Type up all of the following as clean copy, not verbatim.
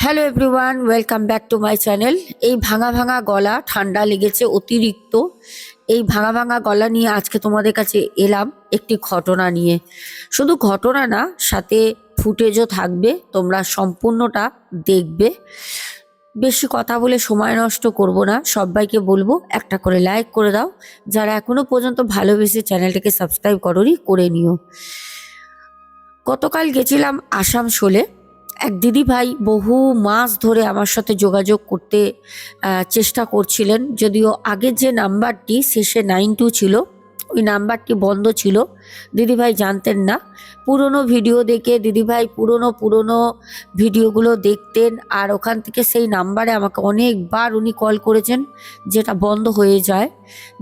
Hello everyone, welcome back to my channel. এই ভাঙা ভাঙা গলা, ঠান্ডা লেগেছে অতিরিক্ত। এই ভাঙা ভাঙা গলা নিয়ে আজকে তোমাদের কাছে এলাম একটি ঘটনা নিয়ে। শুধু ঘটনা না, সাথে ফুটেজও থাকবে, তোমরা সম্পূর্ণটা দেখবে। বেশি কথা বলে সময় নষ্ট করব না, সবাইকে বলবো একটা করে লাইক করে দাও। যারা এখনো পর্যন্ত ভালোবেসে চ্যানেলটাকে সাবস্ক্রাইব করোনি, করে নিও। গতকাল গেছিলাম আসানসোলে। এক দিদি ভাই বহু মাস ধরে আমার সাথে যোগাযোগ করতে চেষ্টা করছিলেন, যদিও আগের যে নাম্বারটি শেষে 92 ছিল ওই নাম্বারটি বন্ধ ছিল। দিদিভাই জানতেন না। পুরনো ভিডিও দেখে দিদিভাই পুরনো ভিডিওগুলো দেখতেন, আর ওখান থেকে সেই নাম্বারে আমাকে অনেকবার উনি কল করেছেন, যেটা বন্ধ হয়ে যায়।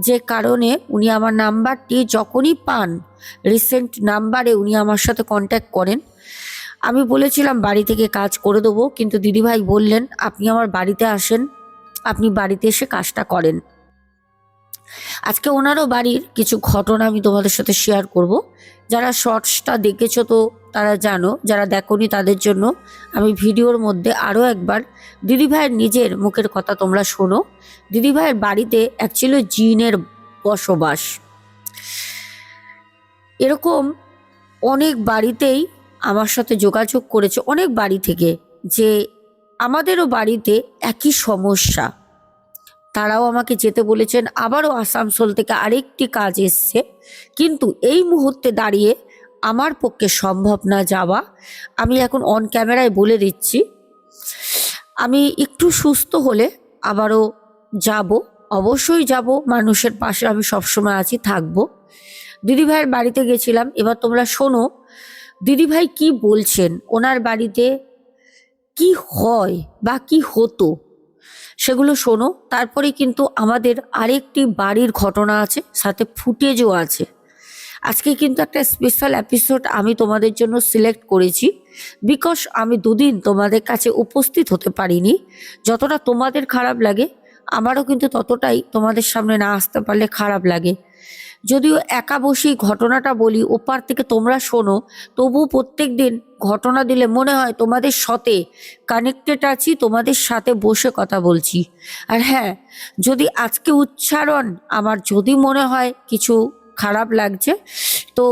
যে কারণে উনি আমার নাম্বারটি যখনই পান, রিসেন্ট নাম্বারে উনি আমার সাথে কন্ট্যাক্ট করেন। আমি বলেছিলাম বাড়ি থেকে কাজ করে দেবো, কিন্তু দিদিভাই বললেন আপনি আমার বাড়িতে আসেন, আপনি বাড়িতে এসে কাজটা করেন। আজকে ওনারও বাড়ির কিছু ঘটনা আমি তোমাদের সাথে শেয়ার করব। যারা শর্টসটা দেখেছো তো তারা জানো, যারা দেখোনি তাদের জন্য আমি ভিডিওর মধ্যে আরও একবার দিদিভাইয়ের নিজের মুখের কথা তোমরা শোনো। দিদিভাইয়ের বাড়িতে অ্যাকচুয়ালি জিনের বসবাস। এরকম অনেক বাড়িতেই আমার সাথে যোগাযোগ করেছে, অনেক বাড়ি থেকে, যে আমাদেরও বাড়িতে একই সমস্যা। তারাও আমাকে যেতে বলেছেন। আবারও আসানসোল থেকে আরেকটি কাজ এসছে, কিন্তু এই মুহূর্তে দাঁড়িয়ে আমার পক্ষে সম্ভব না যাওয়া। আমি এখন অন ক্যামেরায় বলে দিচ্ছি, আমি একটু সুস্থ হলে আবারও যাব, অবশ্যই যাব। মানুষের পাশে আমি সবসময় আছি, থাকবো। দিদিভাইয়ের বাড়িতে গেছিলাম। এবার তোমরা শোনো দিদিভাই কি বলছেন, ওনার বাড়িতে কি হয় বা কি হতো সেগুলো শোনো। তারপরে কিন্তু আমাদের আরেকটি বাড়ির ঘটনা আছে, সাথে ফুটেজও আছে। আজকে কিন্তু একটা স্পেশাল এপিসোড আমি তোমাদের জন্য সিলেক্ট করেছি, বিকজ আমি দুদিন তোমাদের কাছে উপস্থিত হতে পারিনি। যতটা তোমাদের খারাপ লাগে, আমারও কিন্তু ততটাই তোমাদের সামনে না আসতে পারলে খারাপ লাগে। যদিও একা বসেই ঘটনাটা বলি, ওপার থেকে তোমরা শোনো, তবু প্রত্যেক দিন ঘটনা দিলে মনে হয় তোমাদের সাথে কানেক্টেড আছি, তোমাদের সাথে বসে কথা বলছি। আর হ্যাঁ, যদি আজকে উচ্চারণ আমার যদি মনে হয় কিছু খারাপ লাগছে, তো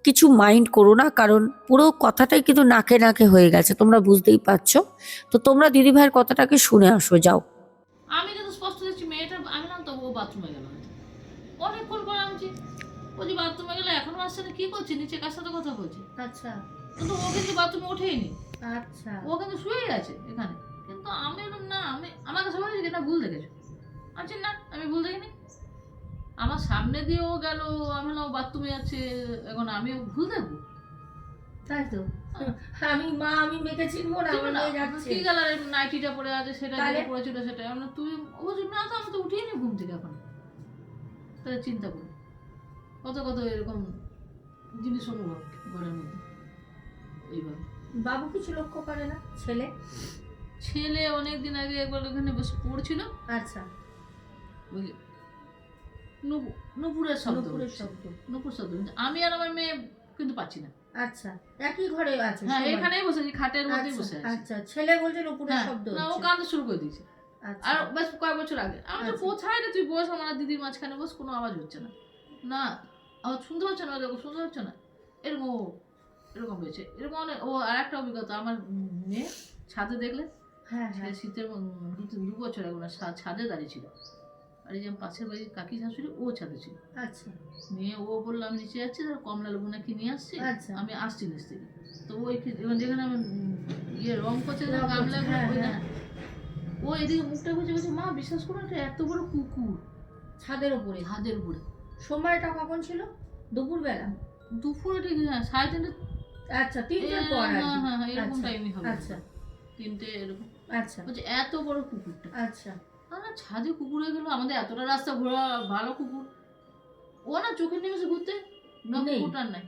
কিছু মাইন্ড করো না, কারণ পুরো কথাটাই কিন্তু নাকে নাকে হয়ে গেছে, তোমরা বুঝতেই পারছো। তো তোমরা দিদিভাইয়ের কথাটাকে শুনে আসো, যাও। আমি কিন্তু স্পষ্ট দেখছি মেয়েটা, আমি নাম তো ও বাথরুমে গেল, অনেকক্ষণ পর আমি বলছি বাথরুমে গেলে এখনো আসছে না, কি করছি, নিচে কার সাথে কথা বলছি। আচ্ছা, কিন্তু ও কিন্তু বাথরুমে ওঠেইনি, আচ্ছা, ও কিন্তু শুয়েই আছে এখানে। কিন্তু আমি বললাম না, আমি আমাকে সবাই বলেছি না ভুল দেখেছো। আচ্ছা না, আমি ভুল দেখিনি। আমার সামনে দিয়ে ও গেল, আমি বললাম ও বাথরুমে যাচ্ছে, এখন আমি ভুল দেখবো? তাই তো। আমি মেয়েকে চিনবো না, আমার মেয়ে যাচ্ছে। কি কালারের নাইটিটা পরে আছে, সেটা তাহলে? যেটা পরেছিল সেটা আমরা, তুই ও বলছি না তো, আমি তো উঠিনি ঘুম থেকে এখন। তাহলে চিন্তা করি কত কত এরকম জিনিস অনুভব ঘরের মধ্যে। এইভাবে বাবু কিছু লক্ষ্য করে না? ছেলে ছেলে অনেকদিন আগে একবার ওখানে বসে পড়ছিল, আচ্ছা, ওই নুপুরের শব্দ, নুপুরের শব্দ। নুপুর শব্দ, কিন্তু আমি আর আমার মেয়ে কিন্তু পাচ্ছি না। আচ্ছা, একই ঘরে আছে হ্যাঁ, সবাই? এখানেই বসেছি, খাটের মধ্যেই আচ্ছা, বসে আছি। আচ্ছা, ছেলে বলছে নুপুরের হ্যাঁ, শব্দ না ও হচ্ছে। কাঁদতে শুরু করে দিয়েছে। আচ্ছা, আর বেশ কয়েক বছর আগে আমি তো আচ্ছা। কোথায় রে, তুই বস আমার আর দিদির মাঝখানে বস, কোনো আওয়াজ হচ্ছে না, না আওয়াজ শুনতে পাচ্ছে না, দেখো শুনতে পাচ্ছে না, এরকম এরকম হয়েছে। এরকম অনেক। ও আর একটা অভিজ্ঞতা, আমার মেয়ে ছাদে দেখলে, হ্যাঁ সে হ্যাঁ, শীতের 2 বছর আগে না, ছাদে দাঁড়িয়ে ছিল। আর এই যে পাশের বাড়ির কাকি শাশুড়ি, ও ছাদে ছিল। আচ্ছা, মেয়ে ও বললো আমি নিচে যাচ্ছি, তার কমলা লেবু নাকি নিয়ে আসছি, আচ্ছা। আমি আসছি নিচ থেকে। তো ওই যেখানে আমার রং করছে রং করছে, গামলা, হ্যাঁ, ওইখানে হ্যাঁ। ও এদিকে মুখটা বুঝে বলছে মা বিশ্বাস করো এটা এত বড় কুকুর ছাদের উপরে? ছাদের উপরে। সময়টা কখন ছিল? দুপুর বেলা? দুপুরে ঠিক, হ্যাঁ 3:30। আচ্ছা, 3টের পর আর কি। হ্যাঁ হ্যাঁ হ্যাঁ, এরকম আচ্ছা, টাইমই হবে। আচ্ছা, 3টে এরকম। আচ্ছা, বলছে এত বড় কুকুরটা। আচ্ছা। না ছাদে কুকুর হয়ে গেল, আমাদের এতটা রাস্তা ঘোরা, ভালো কুকুর। ও না চোখের নেমেছে ঘুরতে, না নেই। কুকুরটার নাই।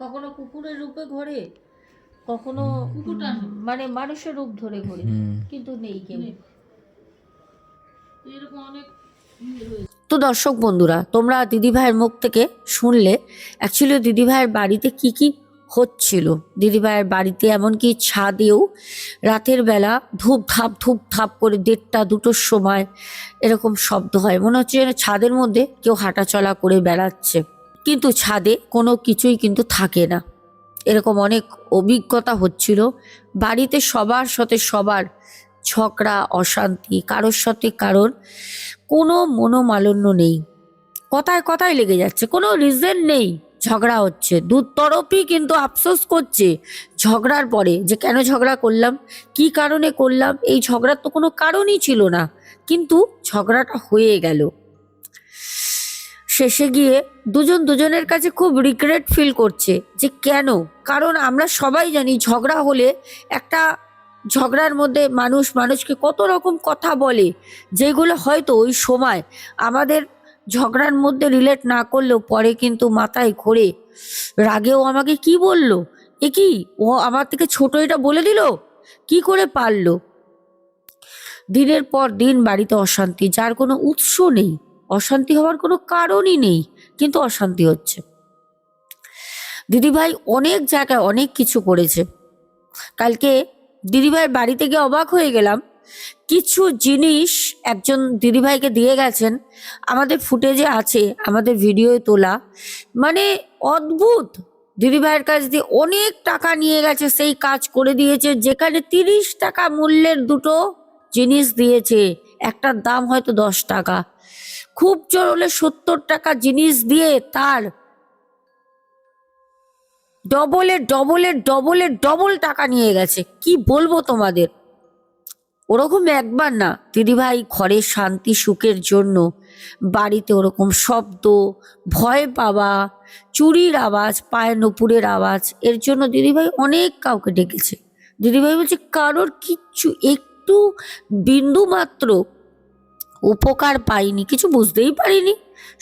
কখনো কুকুরের রূপে ঘোরে, কখনো কুকুরটা নেই। মানে মানুষের রূপ ধরে ঘোরে, কিন্তু নেই কেউ। নেই। এরকম অনেক ইয়ে রয়েছে। তো দর্শক বন্ধুরা, তোমরা দিদিভাইয়ের মুখ থেকে শুনলে অ্যাকচুয়ালি দিদিভাইয়ের বাড়িতে কি কি হচ্ছিল দিদিভাইয়ের বাড়িতে, এমনকি ছাদেও রাতের বেলা ধূপ ধাপ করে 1:30-2টোর সময় এরকম শব্দ হয়, মনে হচ্ছে যেন ছাদের মধ্যে কেউ হাঁটাচলা করে বেড়াচ্ছে, কিন্তু ছাদে কোনো কিছুই কিন্তু থাকে না। এরকম অনেক অভিজ্ঞতা হচ্ছিল। বাড়িতে সবার সাথে সবার ঝগড়া, অশান্তি, কারোর সাথে কারোর কোনো মনোমালিন্য নেই, কথায় কথায় লেগে যাচ্ছে, কোনো রিজন নেই, ঝগড়া হচ্ছে, দু তরফই কিন্তু আফসোস করছে ঝগড়ার পরে যে কেন ঝগড়া করলাম, কি কারণে করলাম, এই ঝগড়ার তো কোনো কারণই ছিল না, কিন্তু ঝগড়াটা হয়ে গেল। শেষে গিয়ে দুজন দুজনের কাছে খুব রিগ্রেট ফিল করছে যে কেন, কারণ আমরা সবাই জানি ঝগড়া হলে একটা ঝগড়ার মধ্যে মানুষ মানুষকে কত রকম কথা বলে, যেগুলো হয়তো ওই সময় আমাদের ঝগড়ার মধ্যে রিলেট না করলেও পরে কিন্তু মাথায় ঘোরে, রাগেও আমাকে কি বললো, এ কি ও আমার থেকে ছোট, এটা বলে দিল, কি করে পারলো। দিনের পর দিন বাড়িতে অশান্তি, যার কোনো উৎস নেই, অশান্তি হওয়ার কোনো কারণই নেই, কিন্তু অশান্তি হচ্ছে। দিদিভাই অনেক জায়গায় অনেক কিছু করেছে। কালকে দিদিভাইয়ের বাড়িতে গিয়ে অবাক হয়ে গেলাম, কিছু জিনিস একজন দিদিভাইকে দিয়ে গেছেন, আমাদের ফুটেজে আছে, আমাদের ভিডিওয়ে তোলা, মানে অদ্ভুত। দিদিভাইয়ের কাছ দিয়ে অনেক টাকা নিয়ে গেছে, সেই কাজ করে দিয়েছে, যেখানে 30 টাকা মূল্যের দুটো জিনিস দিয়েছে, একটার দাম হয়তো 10 টাকা, খুব জোর হলে 70 টাকা জিনিস দিয়ে তার ডবল টাকা নিয়ে গেছে। কি বলবো তোমাদের, ওরকম একবার না, দিদিভাই ঘরের শান্তি সুখের জন্য বাড়িতে ওরকম শব্দ, ভয় পাওয়া, চুরির আওয়াজ, পায়ের নুপুরের আওয়াজ, এর জন্য দিদিভাই অনেক কাউকে ডেকেছে। দিদিভাই বলছে কারোর কিচ্ছু একটু বিন্দু মাত্র উপকার পাইনি, কিছু বুঝতেই পারিনি,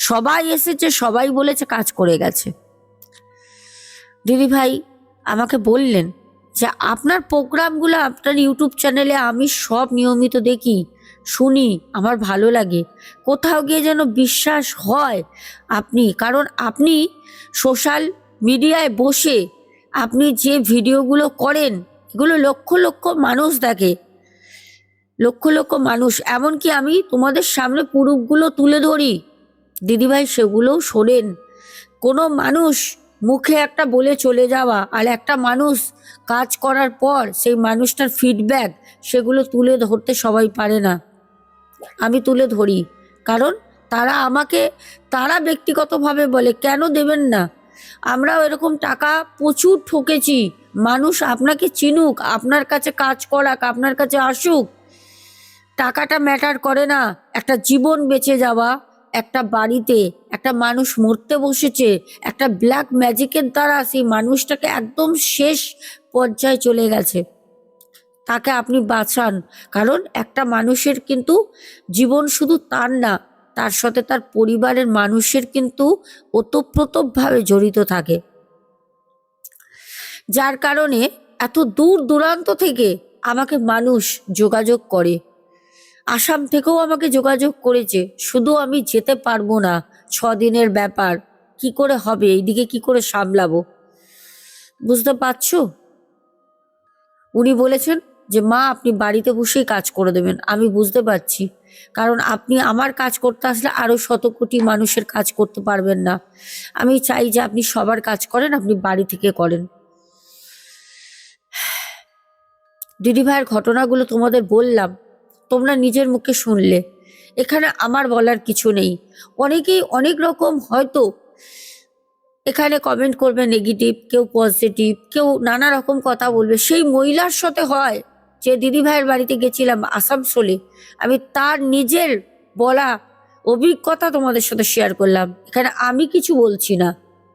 সবাই এসেছে, সবাই বলেছে, কাজ করে গেছে। দিদিভাই আমাকে বললেন যে আপনার প্রোগ্রামগুলো আপনার ইউটিউব চ্যানেলে আমি সব নিয়মিত দেখি, শুনি, আমার ভালো লাগে, কোথাও গিয়ে যেন বিশ্বাস হয় আপনি, কারণ আপনি সোশ্যাল মিডিয়ায় বসে আপনি যে ভিডিওগুলো করেন, এগুলো লক্ষ লক্ষ মানুষ দেখে, লক্ষ লক্ষ মানুষ, এমনকি আমি তোমাদের সামনে পুরুষগুলো তুলে ধরি, দিদিভাই সেগুলোও শোনেন। কোনো মানুষ মুখে একটা বলে চলে যাওয়া, আর একটা মানুষ কাজ করার পর সেই মানুষটার ফিডব্যাক, সেগুলো তুলে ধরতে সবাই পারে না, আমি তুলে ধরি, কারণ তারা ব্যক্তিগতভাবে বলে কেন দেবেন না, আমরাও এরকম টাকা প্রচুর ঠকেছি, মানুষ আপনাকে চিনুক, আপনার কাছে কাজ করাক, আপনার কাছে আসুক, টাকাটা ম্যাটার করে না, একটা জীবন বেঁচে যাওয়া, একটা বাড়িতে একটা মানুষ মরতে বসেছে, একটা ব্ল্যাক ম্যাজিকের দ্বারা সেই মানুষটাকে একদম শেষ পর্যায়ে চলে গেছে, তাকে আপনি বাঁচান, কারণ একটা মানুষের কিন্তু জীবন শুধু তার না, তার সাথে তার পরিবারের মানুষের কিন্তু ওতপ্রোতভাবে জড়িত থাকে, যার কারণে এত দূর দূরান্ত থেকে আমাকে মানুষ যোগাযোগ করে, আসাম থেকেও আমাকে যোগাযোগ করেছে, শুধু আমি যেতে পারবো না, 6 দিনের ব্যাপার, কি করে হবে, এইদিকে কি করে সামলাবো, বুঝতে পারছো। উনি বলেছেন যে মা আপনি বাড়িতে বসেই কাজ করে দেবেন, আমি বুঝতে পারছি, কারণ আপনি আমার কাজ করতে আসলে আরো 100 কোটি মানুষের কাজ করতে পারবেন না, আমি চাই যে আপনি সবার কাজ করেন, আপনি বাড়ি থেকে করেন। দিদিভাইয়ের ঘটনাগুলো তোমাদের বললাম, তোমরা নিজের মুখে শুনলে, এখানে আমার বলার কিছু নেই। অনেকেই অনেক রকম হয়তো এখানে কমেন্ট করবে, নেগেটিভ, কেউ পজিটিভ, কেউ নানা রকম কথা বলবে, সেই মহিলার সাথে হয় যে দিদিভাইয়ের বাড়িতে গেছিলাম আসানসোলে, আমি তার নিজের বলা অভিজ্ঞতা তোমাদের সাথে শেয়ার করলাম, এখানে আমি কিছু বলছি না,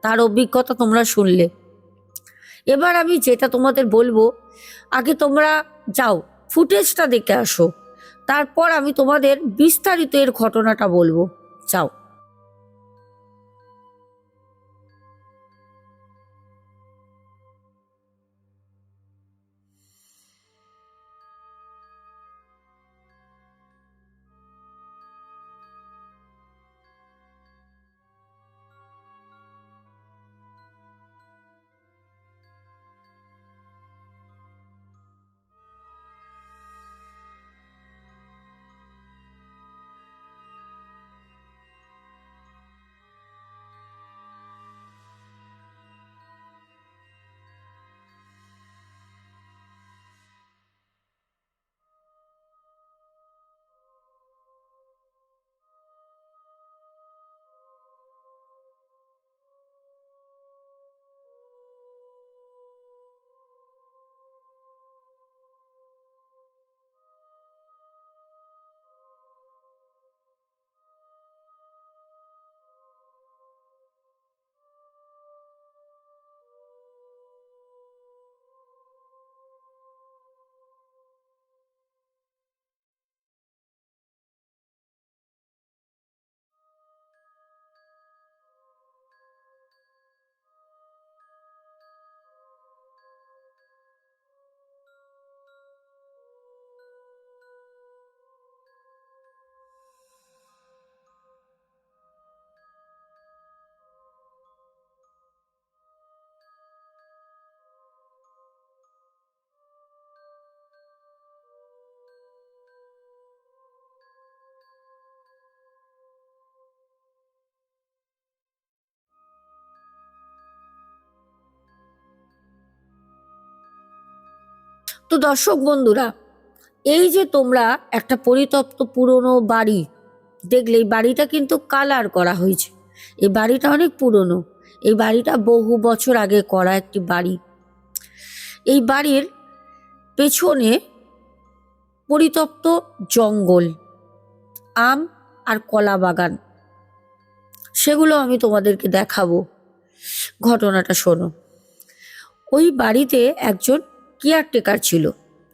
তার অভিজ্ঞতা তোমরা শুনলে। এবার আমি যেটা তোমাদের বলবো, আগে তোমরা যাও ফুটেজটা দেখে আসো, তারপর আমি তোমাদের বিস্তারিত এর ঘটনাটা বলবো, যাও। দর্শক বন্ধুরা, এই যে তোমরা একটা পরিত্যক্ত পুরনো বাড়ি দেখলে, এই বাড়িটা কিন্তু কালার করা হয়েছে। এই বাড়িটা অনেক পুরনো, এই বাড়িটা বহু বছর আগে করা একটি বাড়ি। এই বাড়ির পেছনে পরিত্যক্ত জঙ্গল, আম আর কলা বাগান, সেগুলো আমি তোমাদেরকে দেখাবো। ঘটনাটা শোনো। ওই বাড়িতে একজন কেয়ারটেকার ছিল,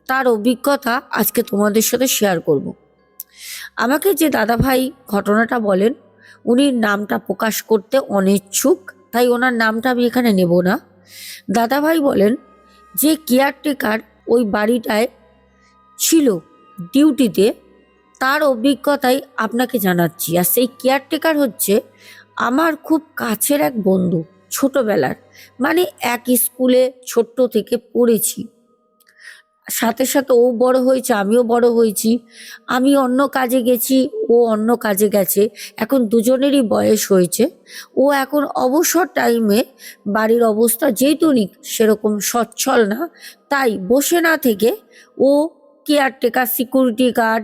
তার অভিজ্ঞতা আজকে তোমাদের সাথে শেয়ার করব। আমাকে যে দাদাভাই ঘটনাটা বলেন, উনি নামটা প্রকাশ করতে অনিচ্ছুক, তাই ওনার নামটা আমি এখানে নেব না। দাদাভাই বলেন যে কেয়ারটেকার ওই বাড়িটায় ছিল ডিউটিতে, তার অভিজ্ঞতাই আপনাকে জানাচ্ছি। আর সেই কেয়ারটেকার হচ্ছে আমার খুব কাছের এক বন্ধু, ছোটবেলার, মানে এক স্কুলে ছোট্ট থেকে পড়েছি, সাথে সাথে ও বড় হয়েছে, আমিও বড় হয়েছি। আমি অন্য কাজে গেছি, ও অন্য কাজে গেছে, এখন দুজনেরই বয়স হয়েছে। ও এখন অবসর টাইমে বাড়ির অবস্থা যেহেতু সেরকম সচ্ছল না, তাই বসে না থেকে ও কেয়ারটেকার, সিকিউরিটি গার্ড,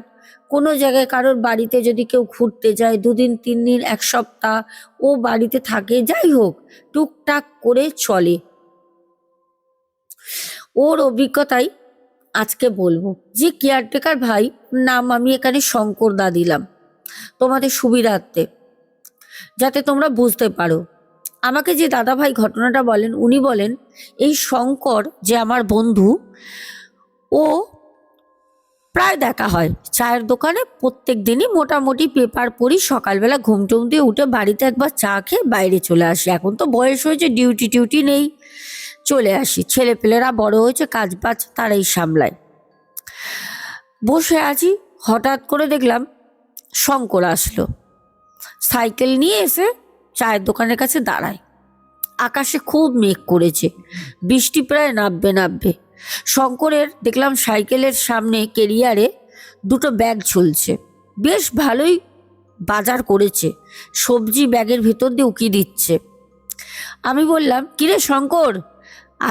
কোনো জায়গায় কারোর বাড়িতে যদি কেউ ঘুরতে যায় 2 দিন 3 দিন 1 সপ্তাহ ও বাড়িতে থাকে, যাই হোক টুকটাক করে চলে। ওর অভিজ্ঞতাই আজকে বলবো। যে কেয়ারটেকার ভাই, নাম আমি এখানে শঙ্কর দা দিলাম তোমাদের সুবিধার্থে, যাতে তোমরা বুঝতে পারো। আমাকে যে দাদা ভাই ঘটনাটা বলেন, উনি বলেন এই শঙ্কর যে আমার বন্ধু, ও প্রায় দেখা হয় চায়ের দোকানে, প্রত্যেক দিনই মোটামুটি পেপার পড়ি, সকালবেলা ঘুম টুম দিয়ে উঠে বাড়িতে একবার চা খেয়ে বাইরে চলে আসি। এখন তো বয়স হয়েছে, ডিউটি টিউটি নেই, চলে আসি। ছেলেপেলেরা বড় হয়েছে, কাজ বাজ তারাই সামলায়। বসে আছি, হঠাৎ করে দেখলাম শঙ্কর আসলো, সাইকেল নিয়ে এসে চায়ের দোকানের কাছে দাঁড়ায়। আকাশে খুব মেঘ করেছে, বৃষ্টি প্রায় নামবে নামবে। শঙ্করের দেখলাম সাইকেলের সামনে কেরিয়ারে 2টো ব্যাগ ঝুলছে, বেশ ভালোই বাজার করেছে, সবজি ব্যাগের ভেতর দিয়ে উকি দিচ্ছে। আমি বললাম, কিরে শঙ্কর,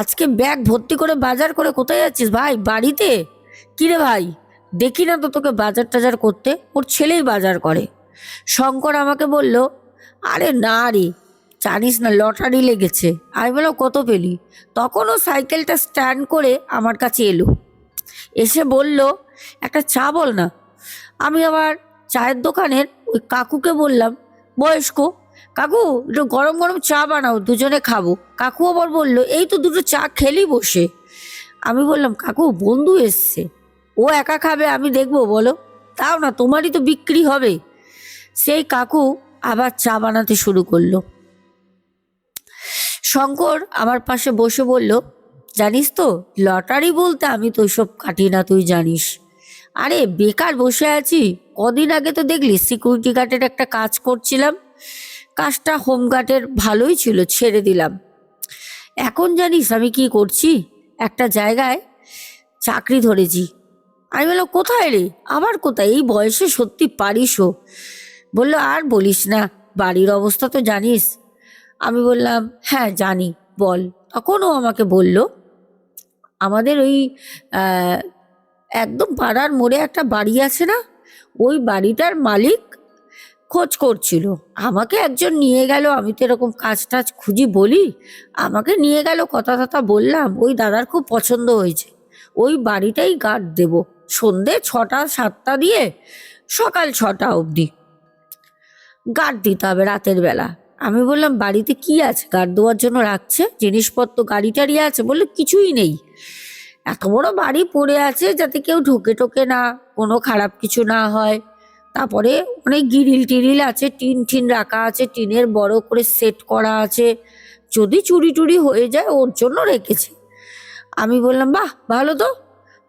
আজকে ব্যাগ ভর্তি করে বাজার করে কোথায় যাচ্ছিস ভাই? বাড়িতে? কিরে ভাই, দেখি না তো তোকে বাজার টাজার করতে। ওর ছেলেই বাজার করে। শঙ্কর আমাকে বলল, আরে না রে, জানিস না লটারি লেগেছে। আমি বললাম, কত পেলি? তখন ও সাইকেলটা স্ট্যান্ড করে আমার কাছে এলো, এসে বলল, একটা চা বল না। আমি আবার চায়ের দোকানের ওই কাকুকে বললাম, বয়স্ক কাকু, একটু গরম গরম চা বানাও, দুজনে খাবো। কাকু আবার বললো, এই তো 2টো চা খেলি বসে। আমি বললাম, কাকু বন্ধু এসছে, ও একা খাবে আমি দেখবো বলো? তাও না, তোমারই তো বিক্রি হবে। সেই কাকু আবার চা বানাতে শুরু করলো। শঙ্কর আমার পাশে বসে বলল, জানিস তো লটারি বলতে আমি তো সব কাটি না, তুই জানিস। আরে বেকার বসে আছি, কদিন আগে তো দেখলি সিকিউরিটি গার্ডের একটা কাজ করছিলাম, কাজটা হোমগার্ডের ভালোই ছিল, ছেড়ে দিলাম। এখন জানিস আমি কি করছি? একটা জায়গায় চাকরি ধরেছি। আমি বললাম, কোথায় রে? আবার কোথায়? এই বয়সে সত্যি পারিসও? বললো, আর বলিস না, বাড়ির অবস্থা তো জানিস। আমি বললাম, হ্যাঁ জানি, বল। তখন ও আমাকে বলল, আমাদের ওই একদম পাড়ার মোড়ে একটা বাড়ি আছে না, ওই বাড়িটার মালিক খোঁজ করছিল। আমাকে একজন নিয়ে গেল, আমি তো এরকম কাজ টাজ খুঁজি বলি, আমাকে নিয়ে গেল, কথা টথা বললাম, ওই দাদার খুব পছন্দ হয়েছে, ওই বাড়িটাই গার্ড দেব, সন্ধে 6টা 7টা দিয়ে সকাল 6টা অবধি গার্ড দিতে হবে রাতের বেলা। আমি বললাম, বাড়িতে কি আছে গার্ড দেওয়ার জন্য রাখছে? জিনিসপত্র গাড়ি টাড়ি আছে? বললো, কিছুই নেই, এত বড় বাড়ি পড়ে আছে যাতে কেউ ঢোকে টোকে না, কোনো খারাপ কিছু না হয়। তারপরে অনেক গিরিল টিরিল আছে, টিন ঠিন রাখা আছে, টিনের বড় করে সেট করা আছে, যদি চুরি টুরি হয়ে যায় ওর জন্য রেখেছে। আমি বললাম, বাহ ভালো তো।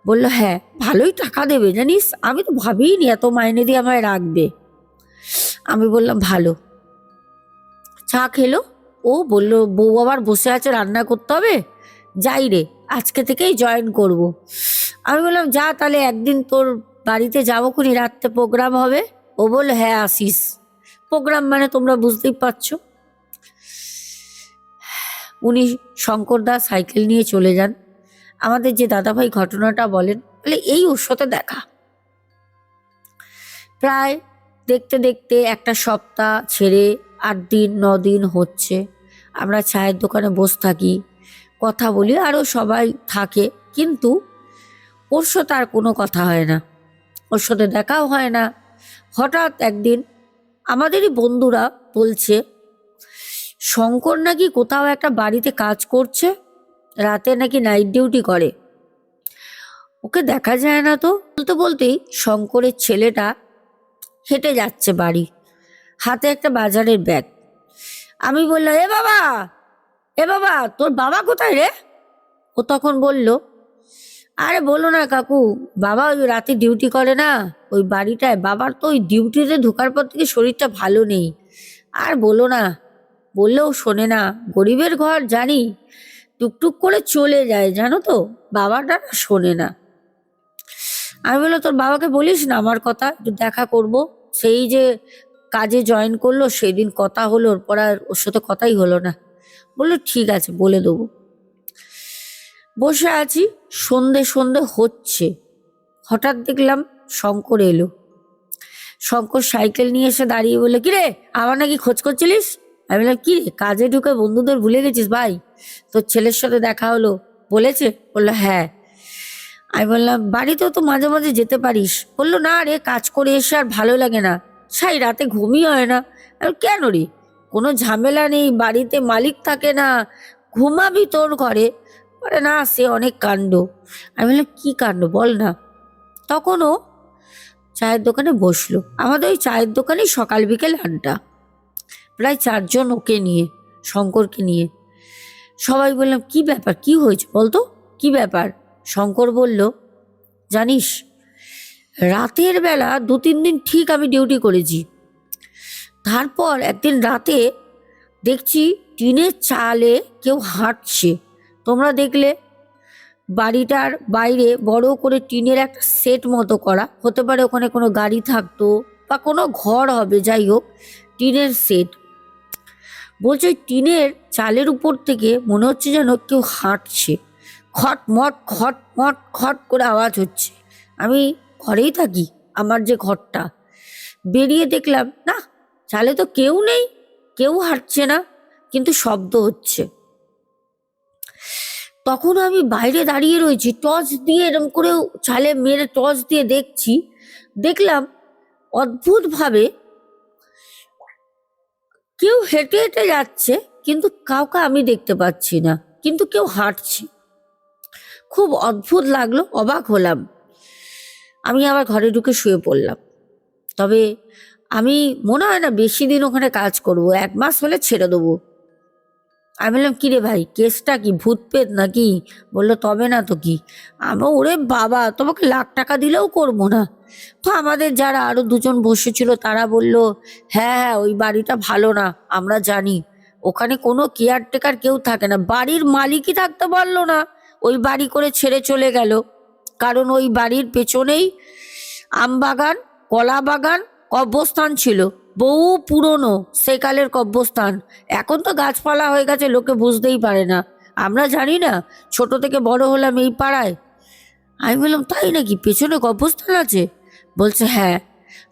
বললো, হ্যাঁ ভালোই টাকা দেবে জানিস, আমি তো ভাবিনি এত মাইনে দিয়ে আমায় রাখবে। আমি বললাম, ভালো। চা খেলো। ও বলল, বউ আবার বসে আছে, রান্না করতে হবে, যাই রে, আজকে থেকেই জয়েন করব। আমি বললাম, যা তাহলে, একদিন তোর বাড়িতে যাবো, খুনি রাত্রে প্রোগ্রাম হবে। ও বললো, হ্যাঁ আসিস। প্রোগ্রাম মানে তোমরা বুঝতেই পারছো। উনি শঙ্করদা সাইকেল নিয়ে চলে যান। আমাদের যে দাদাভাই ঘটনাটা বলেন, বলে এই ওর সাথে দেখা। প্রায় দেখতে দেখতে একটা সপ্তাহ ছেড়ে 8 দিন 9 দিন হচ্ছে, আমরা চায়ের দোকানে বসে থাকি, কথা বলি, আরও সবাই থাকে, কিন্তু ওর সাথে আর কোনো কথা হয় না, ওর সাথে দেখাও হয় না। হঠাৎ একদিন আমাদেরই বন্ধুরা বলছে শঙ্কর নাকি কোথাও একটা বাড়িতে কাজ করছে, রাতে নাকি নাইট ডিউটি করে, ওকে দেখা যায় না। তো বলতে বলতেই শঙ্করের ছেলেটা হেঁটে যাচ্ছে বাড়ি, হাতে একটা বাজারের ব্যাগ। আমি বললাম, এ বাবা, এ বাবা, তোর বাবা কোথায় রে? ও তখন বলল, আরে বলো না কাকু, বাবা ওই রাতে ডিউটি করে না ওই বাড়িটায়, বাবার তো ওই ডিউটিতে ঢোকার পর থেকে শরীরটা ভালো নেই, আর বলো না, বললেও শোনে না, গরিবের ঘর জানি, টুকটুক করে চলে যায় জানো তো, বাবাটা না শোনে না। আমি বললাম, তোর বাবাকে বলিস না আমার কথা, একটু দেখা করব। সেই যে কাজে জয়েন করলো সেদিন কথা হলো, ওর পর আর ওর সাথে কথাই হলো না। বললো ঠিক আছে, বলে দেবো। বসে আছি, সন্ধে সন্ধে হচ্ছে, হঠাৎ দেখলাম শঙ্কর এলো। শঙ্কর সাইকেল নিয়ে এসে দাঁড়িয়ে বলে, কিরে আমার নাকি খোঁজ করছিলিস? আমি বললাম, কি রে, কাজে ঢুকে বন্ধুদের ভুলে গেছিস ভাই? তোর ছেলের সাথে দেখা হলো, বলেছে? বললো হ্যাঁ। আমি বললাম, বাড়িতেও তো মাঝে মাঝে যেতে পারিস। বললো না রে, কাজ করে এসে আর ভালো লাগে না, সাই রাতে ঘুমই হয় না। আমি বললাম, কেন রে, কোনো ঝামেলা নেই, বাড়িতে মালিক থাকে না, ঘুমাবি তোর ঘরে। বলে না, সে অনেক কাণ্ড। আমি বললাম, কি কাণ্ড বল না। তখনও চায়ের দোকানে বসলো, আমাদের ওই চায়ের দোকানেই সকাল বিকেল আড্ডা, প্রায় 4 জন ওকে নিয়ে, শঙ্করকে নিয়ে। সবাই বললাম, কি ব্যাপার, কি হয়েছে বলতো, কি ব্যাপার? শঙ্কর বলল, জানিস রাতের বেলা 2-3 দিন ঠিক আমি ডিউটি করেছি, তারপর একদিন রাতে দেখছি টিনের চালে কেউ হাঁটছে, তোমরা দেখলে? বাড়িটার বাইরে বড় করে টিনের একটা সেট মতো করা, হতে পারে ওখানে কোনো গাড়ি থাকতো বা কোনো ঘর হবে, যাই হোক টিনের সেট। বলছে ওই টিনের চালের উপর থেকে মনে হচ্ছে যেন কেউ হাঁটছে, খটমট খটমট খট করে আওয়াজ হচ্ছে। আমি ঘরেই থাকি, আমার যে ঘরটা, বেরিয়ে দেখলাম না, চালে তো কেউ নেই, কেউ হাঁটছে না, কিন্তু শব্দ হচ্ছে। তখন আমি বাইরে দাঁড়িয়ে রয়েছি, টর্চ দিয়ে এরকম করে চালে মেরে টর্চ দিয়ে দেখছি, দেখলাম অদ্ভুতভাবে কেউ হেঁটে হেঁটে যাচ্ছে, কিন্তু কাউকে আমি দেখতে পাচ্ছি না, কিন্তু কেউ হাঁটছে। খুব অদ্ভুত লাগলো, অবাক হলাম। আমি আবার ঘরে ঢুকে শুয়ে পড়লাম। তবে আমি মনে হয় না বেশি দিন ওখানে কাজ করব, 1 মাস হলে ছেড়ে দেবো। আমি বললাম, কিরে ভাই, কেসটা কি, ভূত পেত নাকি? বললো, তবে না তো কি। আমি, ওরে বাবা, তোমাকে লাখ টাকা দিলেও করবো না। তো আমাদের যারা আরো 2 জন বসেছিল তারা বলল, হ্যাঁ হ্যাঁ, ওই বাড়িটা ভালো না, আমরা জানি, ওখানে কোনো কেয়ারটেকার কেউ থাকে না, বাড়ির মালিকই থাকতে পারলো না, ওই বাড়ি করে ছেড়ে চলে গেল। কারণ ওই বাড়ির পেছনেই আম বাগান, কলা বাগান, কব্রস্থান ছিল, বহু পুরনো সেকালের কব্রস্থান। এখন তো গাছপালা হয়ে গেছে, লোকে বুঝতেই পারে না, আমরা জানি না, ছোট থেকে বড় হলাম এই পাড়ায়। আমি বললাম, তাই নাকি, পেছনে কব্রস্থান আছে? বলছে হ্যাঁ।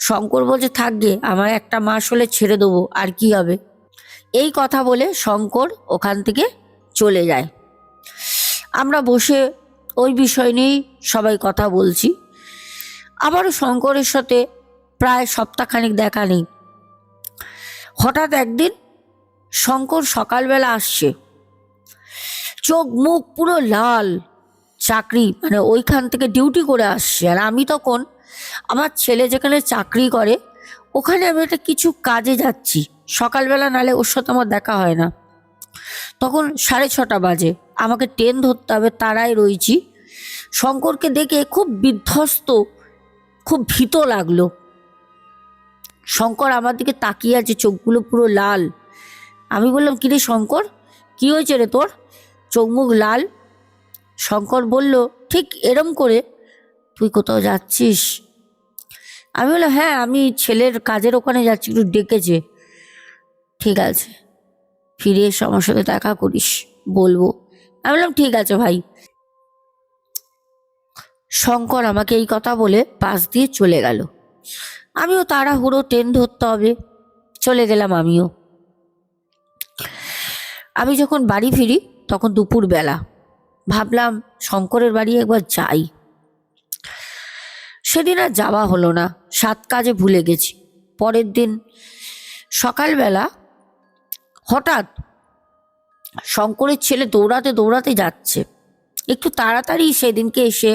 শঙ্কর বলছে, থাকবে, আমার 1 মাস হলে ছেড়ে দেবো, আর কি হবে। এই কথা বলে শঙ্কর ওখান থেকে চলে যায়। আমরা বসে ওই বিষয় নিয়েই সবাই কথা বলছি। আবারও শঙ্করের সাথে প্রায় সপ্তাহখানেক দেখা নেই। হঠাৎ একদিন শঙ্কর সকালবেলা আসছে, চোখ মুখ পুরো লাল, চাকরি মানে ওইখান থেকে ডিউটি করে আসছে। আর আমি তখন আমার ছেলে যেখানে চাকরি করে ওখানে আমি একটা কিছু কাজে যাচ্ছি সকালবেলা, নালে ওর সাথে আমার দেখা হয় না। তখন 6:30 বাজে, আমাকে ট্রেন ধরতে হবে, তারাই রয়েছি। শঙ্করকে দেখে খুব বিধ্বস্ত, খুব ভীত লাগলো। শঙ্কর আমার দিকে তাকিয়ে আছে, চোখগুলো পুরো লাল। আমি বললাম, কিরে শঙ্কর, কি হয়েছে রে তোর, চোখ মুখ লাল? শঙ্কর বলল, ঠিক এরম করে, তুই কোথাও যাচ্ছিস? আমি বললাম, হ্যাঁ, আমি ছেলের কাজের ওখানে যাচ্ছি, একটু ডেকেছে। ঠিক আছে, ফিরে এসে আমার সাথে দেখা করিস, বলবো। আমি বললাম, ঠিক আছে ভাই। শঙ্কর আমাকে এই কথা বলে পাশ দিয়ে চলে গেল। আমিও তাড়াহুড়ো, ট্রেন ধরতে হবে, চলে গেলাম আমিও। আমি যখন বাড়ি ফিরি তখন দুপুরবেলা। ভাবলাম শঙ্করের বাড়ি একবার যাই। সেদিন আর যাওয়া হলো না, সাত কাজে ভুলে গেছি। পরের দিন সকালবেলা হঠাৎ শঙ্করের ছেলে দৌড়াতে দৌড়াতে যাচ্ছে। একটু তাড়াতাড়ি সেদিনকে এসে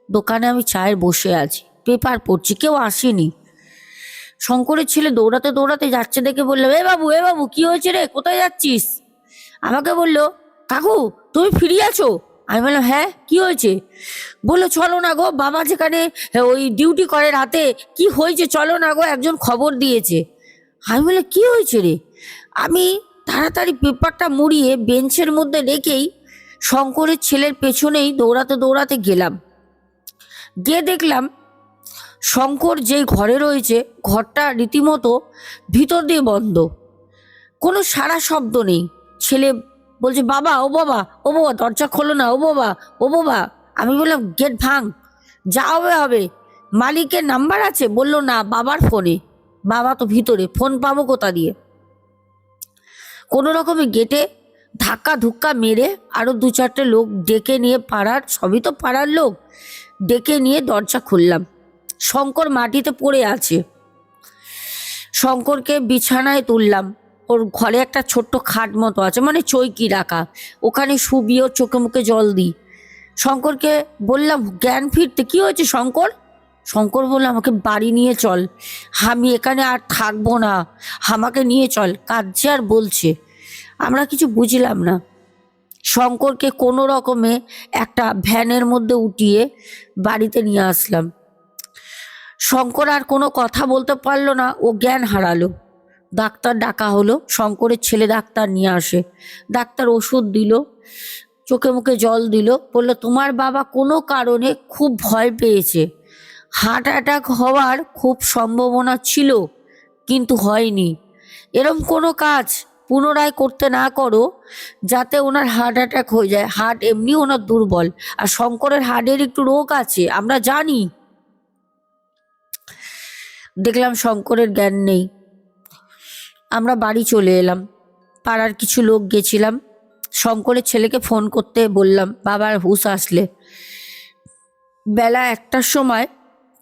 দোকানে আমি চায়ের বসে আছি, পেপার পড়ছি, কেউ আসেনি। শঙ্করের ছেলে দৌড়াতে দৌড়াতে যাচ্ছে দেখে বললো, এ বাবু কি হয়েছে রে, কোথায় যাচ্ছিস? আমাকে বললো, কাকু তুমি ফিরে আছো? আমি বললাম, হ্যাঁ কি হয়েছে? বললো, চলো না গো, বাবা যেখানে ওই ডিউটি করে রাতে, কি হয়েছে চলো না গো, একজন খবর দিয়েছে। আমি বললাম, কি হয়েছে রে? আমি তাড়াতাড়ি পেপারটা মুড়িয়ে বেঞ্চের মধ্যে রেখেই শঙ্করের ছেলের পেছনেই দৌড়াতে দৌড়াতে গেলাম। গিয়ে দেখলাম শঙ্কর যেই ঘরে রয়েছে, ঘরটা রীতিমতো ভিতর দিয়ে বন্ধ, কোনো সারা শব্দ নেই। ছেলে বলছে, বাবা ও বাবা ও বাবা দরজা খোলো না, ও বাবা ও বাবা। আমি বললাম, গেট ভাঙ, যা হবে হবে, মালিকের নাম্বার আছে? বললো না, বাবার ফোনে। বাবা তো ভিতরে, ফোন পাবো কোথা দিয়ে? কোনো রকমে গেটে ধাক্কা ধুক্কা মেরে আরো দু চারটে লোক ডেকে নিয়ে, পাড়ার সবই তো পাড়ার লোক, ডেকে নিয়ে দরজা খুললাম। শঙ্কর মাটিতে পড়ে আছে। শঙ্করকে বিছানায় তুললাম। ওর ঘরে একটা ছোট্ট খাট মতো আছে, মানে চৌকি রাখা, ওখানে শুবিয়ে ওর চোখে মুখে জল দিই। শঙ্করকে বললাম, জ্ঞান ফিরতে। কি হয়েছে শঙ্কর? শঙ্কর বলল, আমাকে বাড়ি নিয়ে চল, আমি এখানে আর থাকবো না, আমাকে নিয়ে চল। কাঁদছে আর বলছে। আমরা কিছু বুঝলাম না। শঙ্করকে কোনো রকমে একটা ভ্যানের মধ্যে উঠিয়ে বাড়িতে নিয়ে আসলাম। শঙ্কর আর কোনো কথা বলতে পারলো না, ও জ্ঞান হারালো। ডাক্তার ডাকা হলো, শঙ্করের ছেলে ডাক্তার নিয়ে আসে। ডাক্তার ওষুধ দিল, চোখে মুখে জল দিল, বললো, তোমার বাবা কোনো কারণে খুব ভয় পেয়েছে, হার্ট অ্যাটাক হওয়ার খুব সম্ভাবনা ছিল কিন্তু হয়নি। এরম কোনো কাজ পুনরায় করতে না করো যাতে ওনার হার্ট অ্যাটাক হয়ে যায়, হার্ট এমনি ওনার দুর্বল, আর শঙ্করের হার্টের একটু রোগ আছে আমরা জানি। দেখলাম শঙ্করের জ্ঞান নেই। আমরা বাড়ি চলে এলাম। পাড়ার কিছু লোক গেছিলাম, শঙ্করের ছেলেকে ফোন করতে বললাম, বাবার হুঁশ আসলে। বেলা 1টার সময়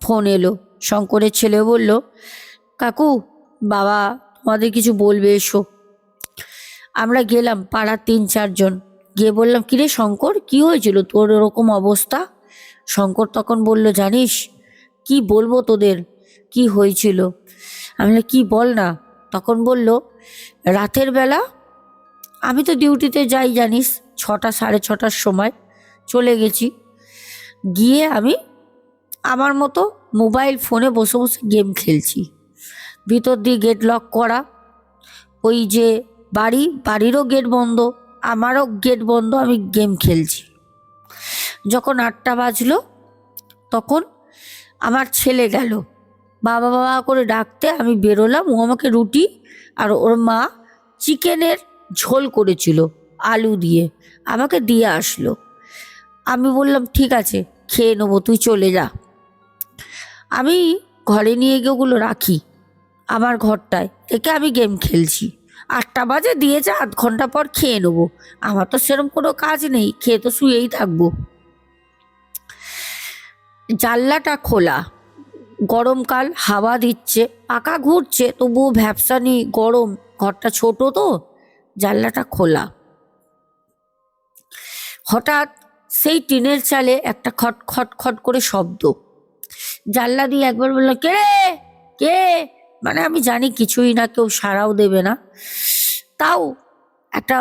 ফোন এলো। শঙ্করের ছেলে বলল, কাকু বাবা তোমাদের কিছু বলবে, এসো। আমরা গেলাম, পাড়ার 3-4 জন গিয়ে বললাম, কিরে শঙ্কর, কি হয়েছিল তোর এরকম অবস্থা? শঙ্কর তখন বলল, জানিস কি বলবো তোদের কি হয়েছিল? আমি বললাম, কি বল না। তখন বলল, রাতের বেলা আমি তো ডিউটিতে যাই জানিস, 6টা 6:30টার সময় চলে গেছি। গিয়ে আমি আমার মতো মোবাইল ফোনে বসে বসে গেম খেলছি। ভিতর দিয়ে গেট লক করা, ওই যে বাড়িরও গেট বন্ধ, আমারও গেট বন্ধ, আমি গেম খেলছি। যখন 8টা বাজলো তখন আমার ছেলে গেল বাবা বাবা করে ডাকতে, আমি বেরোলাম। ও আমাকে রুটি আর ওর মা চিকেনের ঝোল করেছিল আলু দিয়ে, আমাকে দিয়ে আসলো। আমি বললাম, ঠিক আছে খেয়ে নেবো, তুই চলে যা। আমি ঘরে নিয়ে গিয়ে ওগুলো রাখি আমার ঘরটায়, একে আমি গেম খেলছি। 8টা বাজে দিয়েছে, আধ ঘন্টা পর খেয়ে নেবো, আমার তো সেরকম কোনো কাজ নেই, খেয়ে তো শুয়েই থাকবো। জানলাটা খোলা, গরমকাল, হাওয়া দিচ্ছে, পাখা ঘুরছে, তবুও ভ্যাপসানি গরম, ঘরটা ছোট তো, জানলাটা খোলা। হঠাৎ সেই টিনের চালে একটা খট খট খট করে শব্দ। জানলা দিয়ে একবার বললো, কে রে কে? মানে আমি জানি কিছুই না, কেউ সাড়াও দেবে না, তাও একটা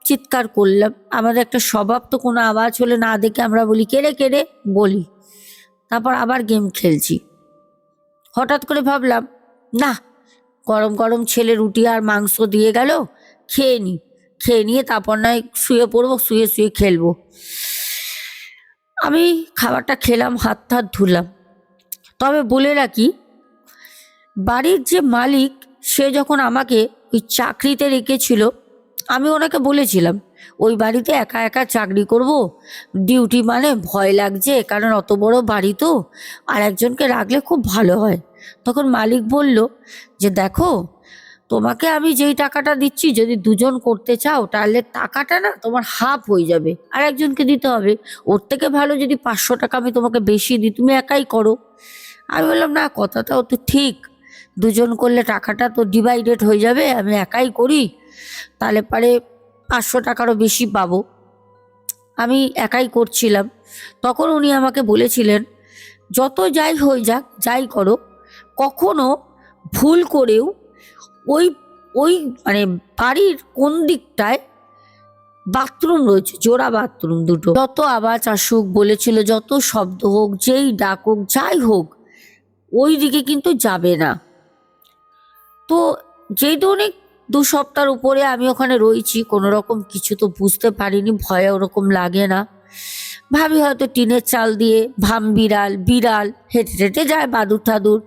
চিৎকার করলাম। আমাদের একটা স্বভাব তো, কোনো আওয়াজ হলে না দেখে আমরা বলি, কে রে বলি। তারপর আবার গেম খেলছি। হঠাৎ করে ভাবলাম, না, গরম গরম ছেলে রুটি আর মাংস দিয়ে গেল, খেয়ে নিয়ে তারপর নয় শুয়ে পড়বো, শুয়ে শুয়ে খেলবো। আমি খাবারটা খেলাম, হাত টাত ধুলাম। তবে বলে রাখি, বাড়ির যে মালিক সে যখন আমাকে ওই চাকরিতে রেখেছিল, আমি ওনাকে বলেছিলাম ওই বাড়িতে একা একা চাকরি করব, ডিউটি মানে ভয় লাগছে, কারণ অত বড় বাড়ি তো, আর একজনকে রাখলে খুব ভালো হয়। তখন মালিক বলল যে দেখো, তোমাকে আমি যেই টাকাটা দিচ্ছি, যদি দুজন করতে চাও তাহলে টাকাটা না তোমার হাফ হয়ে যাবে, আর একজনকে দিতে হবে। ওর থেকে ভালো যদি 500 টাকা আমি তোমাকে বেশি দিই, তুমি একাই করো। আমি বললাম না, কথাটাও তো ঠিক, দুজন করলে টাকাটা তো ডিভাইডেড হয়ে যাবে, আমি একাই করি, তাহলে পারে 500 টাকারও বেশি পাবো। আমি একাই করছিলাম। তখন উনি আমাকে বলেছিলেন, যত যাই হয়ে যাক, যাই করো, কখনো ভুল করেও ওই ওই মানে বাড়ির কোন দিকটায় বাথরুম রয়েছে, জোড়া বাথরুম দুটো, যত আওয়াজ আসুক, বলেছিল যত শব্দ হোক, যেই ডাক হোক, যাই হোক, ওই দিকে কিন্তু যাবে না। তো যেহেতু অনেক 2 সপ্তাহের উপরে আমি ওখানে রয়েছি, কোনো রকম কিছু তো বুঝতে পারিনি, ভয়ে ওরকম লাগে না। ভাবি হয়তো টিনের চাল দিয়ে বিড়াল বিড়াল হেঁটে হেঁটে যায়, বাদুর ঠাদুর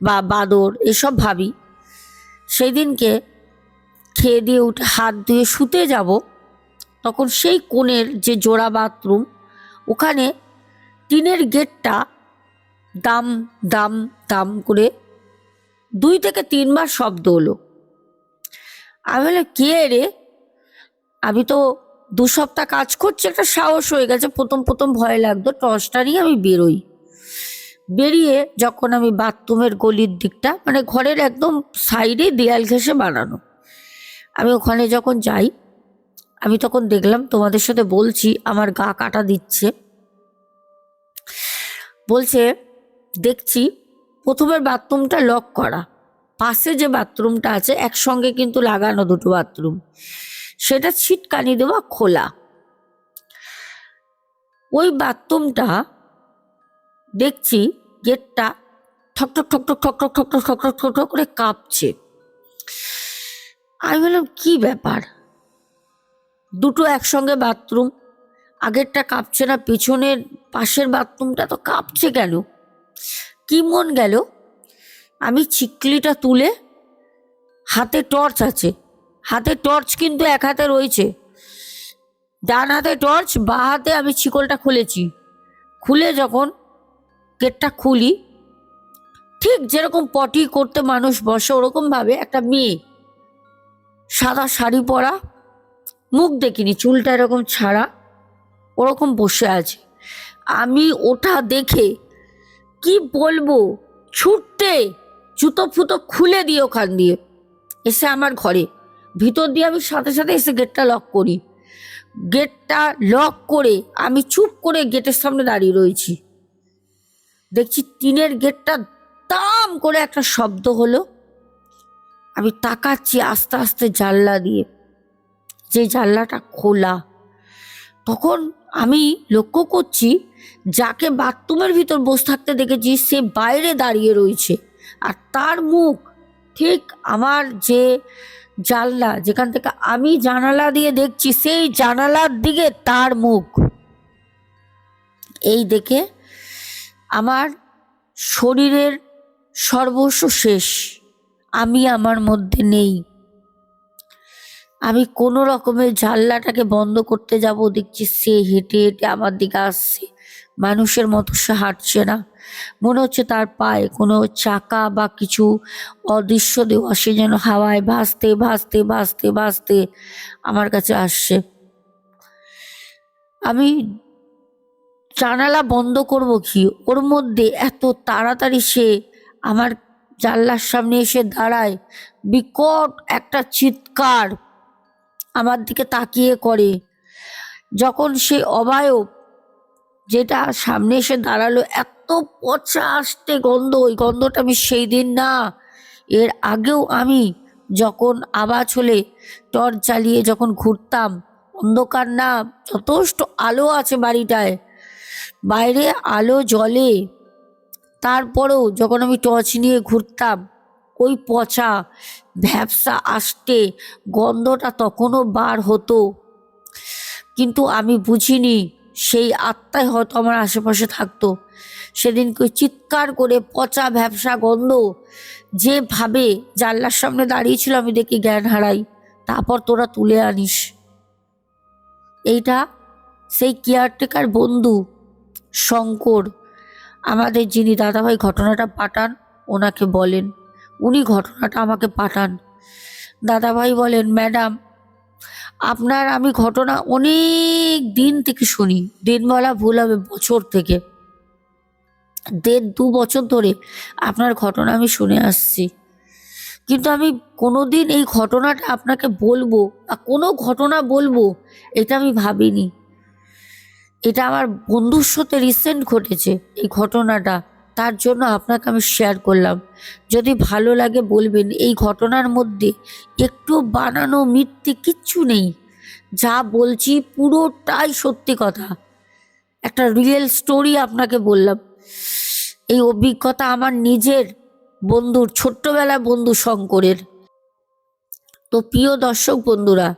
বা বাদর, এসব ভাবি। সেই দিনকে খেয়ে দিয়ে উঠে হাত ধুয়ে শুতে যাব, তখন সেই কোণের যে জোড়া বাথরুম, ওখানে টিনের গেটটা দাম দাম দাম করে 2 থেকে 3 বার শব্দ হলো। আমি বললাম, কে রে? আমি তো 2 সপ্তাহ কাজ করছি, একটা সাহস হয়ে গেছে। প্রথম প্রথম ভয় লাগতো, টর্চটা নিয়ে আমি বেরোই। বেরিয়ে যখন আমি বাথরুমের গলির দিকটা, মানে ঘরের একদম সাইডে দেয়াল ঘেঁষে বানানো, আমি ওখানে যখন যাই, আমি তখন দেখলাম, তোমাদের সাথে বলছি, আমার গা কাটা দিচ্ছে। বলছে, দেখছি প্রথমের বাথরুমটা লক করা, পাশে যে বাথরুমটা আছে একসঙ্গে কিন্তু লাগানো, 2টো বাথরুম, সেটা ছিটকানি দেওয়া খোলা। ওই বাথরুমটা দেখছি গেটটা ঠক ঠক ঠক ঠক ঠক ঠক ঠক ঠক ঠক ঠক ঠক ঠক করে কাঁপছে। আমি বললাম, কি ব্যাপার, 2টো একসঙ্গে বাথরুম, আগেরটা কাঁপছে না, পেছনের পাশের বাথরুমটা তো কাঁপছে কেন? কি মন গেল, আমি ছিকলিটা তুলে, হাতে টর্চ আছে, হাতে টর্চ কিন্তু এক হাতে রয়েছে, ডান হাতে টর্চ, বাঁ হাতে আমি শিকলটা খুলেছি। খুলে যখন গেটটা খুলি, ঠিক যেরকম পটি করতে মানুষ বসে ওরকম ভাবে একটা মেয়ে, সাদা শাড়ি পরা, মুখ দেখিনি, চুলটা এরকম ছাড়া, ওরকম বসে আছে। আমি ওটা দেখে কি বলবো, ছুটতে জুতো ফুতো খুলে দিয়ে ওখান দিয়ে এসে আমার ঘরে ভিতর দিয়ে আমি সাথে সাথে এসে গেটটা লক করি। গেটটা লক করে আমি চুপ করে গেটের সামনে দাঁড়িয়ে রয়েছি। দেখছি টিনের গেটটা দাম করে একটা শব্দ হলো। আমি তাকাচ্ছি আস্তে আস্তে জানলা দিয়ে, যে জানলাটা খোলা। তখন আমি লক্ষ্য করছি, যাকে বাথরুমের ভিতর বসে থাকতে দেখেছি সে বাইরে দাঁড়িয়ে রয়েছে, আর তার মুখ ঠিক আমার যে জানলা, যেখান থেকে আমি জানালা দিয়ে দেখছি, সেই জানালার দিকে তার মুখ। এই দেখে আমার শরীরের সর্বস্ব শেষ, আমি আমার মধ্যে নেই। আমি কোনো রকমের জানলাটাকে বন্ধ করতে যাব, দেখছি সে হেঁটে হেঁটে আমার দিকে আসছে, মানুষের মতো সে হাঁটছে না, মনে হচ্ছে তার পায়ে কোনো চাকা বা কিছু অদৃশ্য দেওয়া, সে যেন হাওয়ায় ভাসতে ভাসতে ভাসতে ভাসতে আমার কাছে আসছে। আমি জানালা বন্ধ করব কি, ওর মধ্যে এত তাড়াতাড়ি সে আমার জানলার সামনে এসে দাঁড়ায়, বিকট একটা চিৎকার আমার দিকে তাকিয়ে করে। যখন সে অবয়ব যেটা সামনে এসে দাঁড়ালো, এত পচা আসতে গন্ধ, ওই গন্ধটা আমি সেই দিন না, এর আগেও আমি যখন আওয়াজ হলে টর্চ জ্বালিয়ে যখন ঘুরতাম, অন্ধকার না, যথেষ্ট আলো আছে বাড়িটায়, বাইরে আলো জ্বলে, তারপরেও যখন আমি টর্চ নিয়ে ঘুরতাম, ওই পচা ভ্যাপসা আসতে গন্ধটা তখনও বার হতো। কিন্তু আমি বুঝিনি সেই আত্মাই হয়তো আমার আশেপাশে থাকতো। সেদিনকে চিৎকার করে পচা ভ্যাপসা গন্ধ যেভাবে জানলার সামনে দাঁড়িয়েছিল, আমি দেখি জ্ঞান হারাই। তারপর তোরা তুলে আনিস। এইটা সেই কেয়ারটেকার বন্ধু শঙ্কর, আমাদের যিনি দাদাভাই ঘটনাটা পাঠান ওনাকে বলেন, উনি ঘটনাটা আমাকে পাঠান। দাদাভাই বলেন, ম্যাডাম আপনার আমি ঘটনা অনেক দিন থেকে শুনি, দিন বলা ভুল হবে, বছর থেকে, 1.5-2 বছর ধরে আপনার ঘটনা আমি শুনে আসছি, কিন্তু আমি কোনোদিন এই ঘটনাটা আপনাকে বলবো বা কোনো ঘটনা বলবো এটা আমি ভাবিনি। এটা আমার বন্ধুর সাথে রিসেন্ট ঘটেছে এই ঘটনাটা, তার জন্য আপনাকে আমি শেয়ার করলাম। যদি ভালো লাগে বলবেন। এই ঘটনার মধ্যে একটু বানানো মিথ্যে কিচ্ছু নেই, যা বলছি পুরোটাই সত্যি কথা, একটা রিয়েল স্টোরি আপনাকে বললাম। এই অভিজ্ঞতা আমার নিজের বন্ধুর, ছোট্টবেলার বন্ধু শঙ্করের। তো প্রিয় দর্শক বন্ধুরা,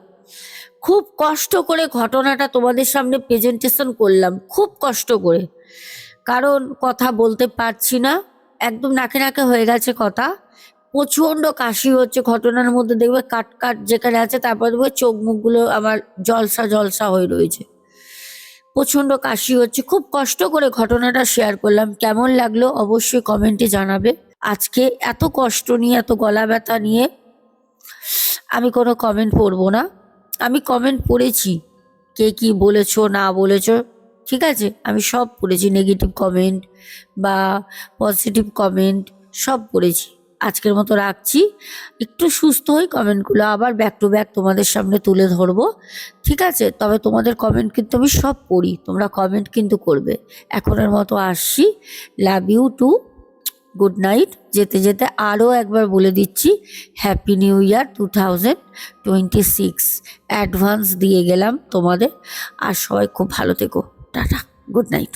খুব কষ্ট করে ঘটনাটা তোমাদের সামনে প্রেজেন্টেশন করলাম, খুব কষ্ট করে, কারণ কথা বলতে পারছি না, একদম নাকে নাকে হয়ে গেছে কথা, প্রচণ্ড কাশি হচ্ছে ঘটনার মধ্যে, দেখবে কাট কাট যেখানে আছে, তারপর দেখবে চোখ মুখগুলো আমার জলসা জলসা হয়ে রয়েছে, প্রচণ্ড কাশি হচ্ছে, খুব কষ্ট করে ঘটনাটা শেয়ার করলাম। কেমন লাগলো অবশ্যই কমেন্টে জানাবে। আজকে এত কষ্ট নিয়ে, এত গলা ব্যথা নিয়ে আমি কোনো কমেন্ট পড়বো না। আমি কমেন্ট পড়েছি, কে কি বলেছো না বলেছো, ঠিক আছে, আমি সব পড়েছি, নেগেটিভ কমেন্ট বা পজিটিভ কমেন্ট সব পড়েছি। আজকের মতো রাখছি, একটু সুস্থ হই, কমেন্টগুলো আবার ব্যাক টু ব্যাক তোমাদের সামনে তুলে ধরবো, ঠিক আছে। তবে তোমাদের কমেন্ট কিন্তু আমি সব পড়ি, তোমরা কমেন্ট কিন্তু করবে। এখনের মতো আসছি, love you too, good night. যেতে যেতে আরও একবার বলে দিচ্ছি, হ্যাপি নিউ ইয়ার 2026 অ্যাডভান্স দিয়ে গেলাম তোমাদের। আর সবাই খুব ভালো থেকো, টাটা, গুড নাইট।